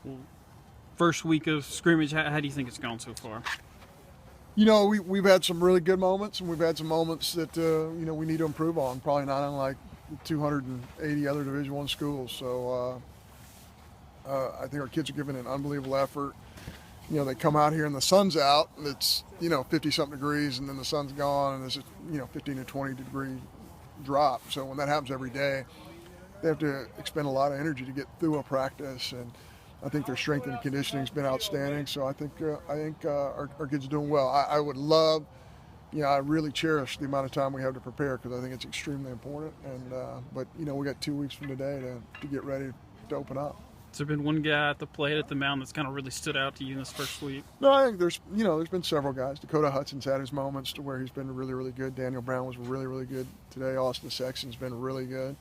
Well, first week of scrimmage, how do you think it's gone so far? You know, we've had some really good moments, and we've had some moments that we need to improve on. Probably not unlike 280 other Division I schools. So I think our kids are giving an unbelievable effort. You know, they come out here and the sun's out, and it's 50-something degrees, and then the sun's gone, and there's a 15 to 20 degree drop. So when that happens every day, they have to expend a lot of energy to get through a practice, and I think their strength and conditioning has been outstanding. So I think our kids are doing well. I would love, I really cherish the amount of time we have to prepare because I think it's extremely important. And but we got 2 weeks from today to get ready to open up. Has there been one guy at the plate at the mound that's kind of really stood out to you in this first week? No, I think there's been several guys. Dakota Hudson's had his moments to where he's been really, really good. Daniel Brown was really, really good today. Austin Sexton's been really good.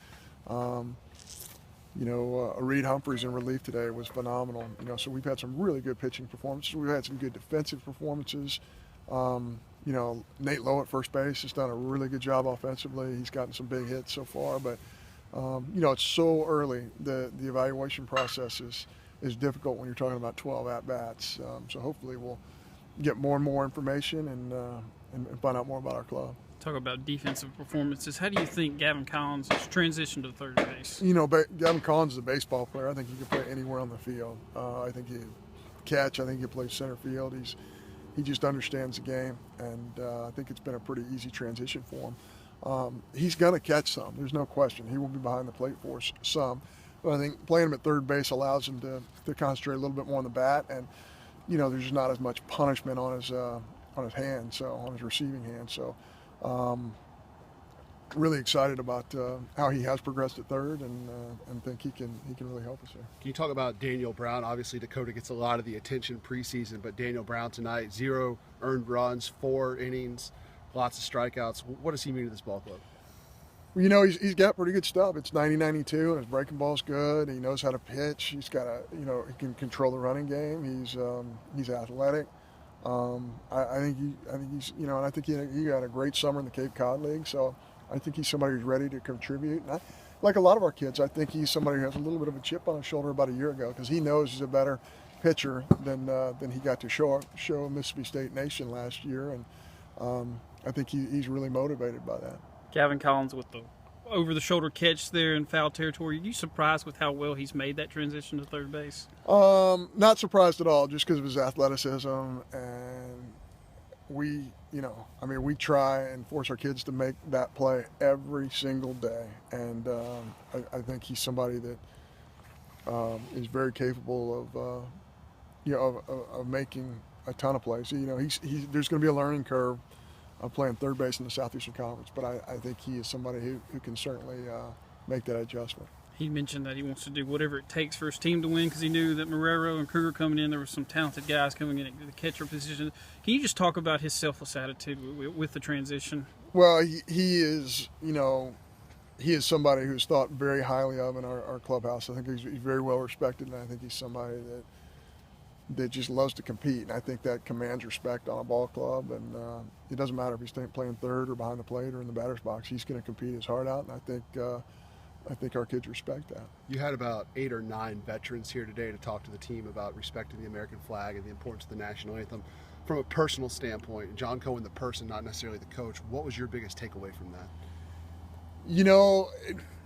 Reed Humphreys in relief today was phenomenal. So we've had some really good pitching performances. We've had some good defensive performances. Nate Lowe at first base has done a really good job offensively. He's gotten some big hits so far, but it's so early. The evaluation process is difficult when you're talking about 12 at-bats. So hopefully we'll get more and more information and find out more about our club. Talk about defensive performances. How do you think Gavin Collins has transitioned to third base? Gavin Collins is a baseball player. I think he can play anywhere on the field. I think he can catch. I think he can play center field. He just understands the game, and I think it's been a pretty easy transition for him. He's going to catch some. There's no question. He will be behind the plate for us some. But I think playing him at third base allows him to concentrate a little bit more on the bat, and there's just not as much punishment on his hand, so on his receiving hand. So. Really excited about how he has progressed at third, and think he can really help us here. Can you talk about Daniel Brown? Obviously, Dakota gets a lot of the attention preseason, but Daniel Brown tonight, 0 earned runs, 4 innings, lots of strikeouts. What does he mean to this ball club? Well, he's got pretty good stuff. It's 90-92, and his breaking ball's good. He knows how to pitch. He's got he can control the running game. He's athletic. I think he's, and I think he got a great summer in the Cape Cod League. So I think he's somebody who's ready to contribute. And like a lot of our kids, I think he's somebody who has a little bit of a chip on his shoulder about a year ago because he knows he's a better pitcher than he got to show Mississippi State Nation last year. And I think he's really motivated by that. Gavin Collins with the over-the-shoulder catch there in foul territory. Are you surprised with how well he's made that transition to third base? Not surprised at all, just because of his athleticism, and we try and force our kids to make that play every single day, and I think he's somebody that is very capable of making a ton of plays. There's going to be a learning curve of playing third base in the Southeastern Conference, but I think he is somebody who can certainly make that adjustment. He mentioned that he wants to do whatever it takes for his team to win because he knew that Marrero and Kruger coming in, there were some talented guys coming in at the catcher position. Can you just talk about his selfless attitude with the transition? Well, he is, he is somebody who's thought very highly of in our clubhouse. I think he's very well respected, and I think he's somebody that just loves to compete, and I think that commands respect on a ball club. And it doesn't matter if he's playing third or behind the plate or in the batter's box. He's going to compete his heart out, and I think our kids respect that. You had about 8 or 9 veterans here today to talk to the team about respecting the American flag and the importance of the national anthem. From a personal standpoint, John Cohen, the person, not necessarily the coach, what was your biggest takeaway from that?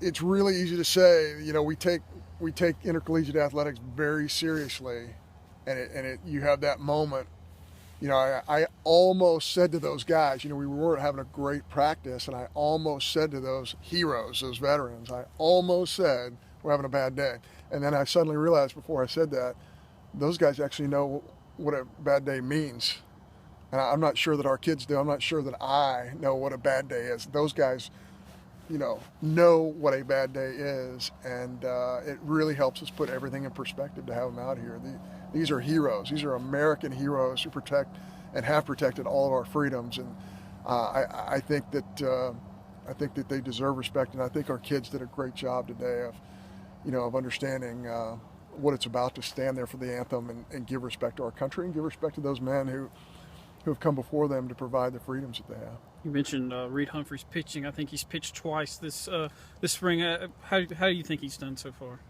It's really easy to say. We take intercollegiate athletics very seriously. And you have that moment. I almost said to those guys, we were having a great practice, and I almost said to those heroes, those veterans, I almost said, we're having a bad day. And then I suddenly realized before I said that, those guys actually know what a bad day means. And I'm not sure that our kids do. I'm not sure that I know what a bad day is. Those guys, know what a bad day is, and it really helps us put everything in perspective to have them out here. These are heroes. These are American heroes who protect and have protected all of our freedoms, and I think that they deserve respect. And I think our kids did a great job today of understanding what it's about to stand there for the anthem and give respect to our country and give respect to those men who have come before them to provide the freedoms that they have. You mentioned Reed Humphreys pitching. I think he's pitched twice this spring. How do you think he's done so far?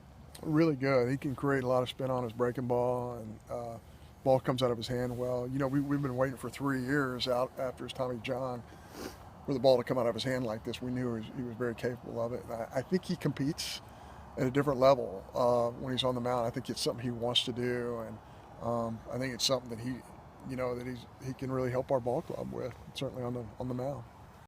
Really good. He can create a lot of spin on his breaking ball, and ball comes out of his hand well. You know, we've been waiting for 3 years out after his Tommy John for the ball to come out of his hand like this. We knew he was very capable of it. And I think he competes at a different level when he's on the mound. I think it's something he wants to do, and I think it's something that he can really help our ball club with, certainly on the mound.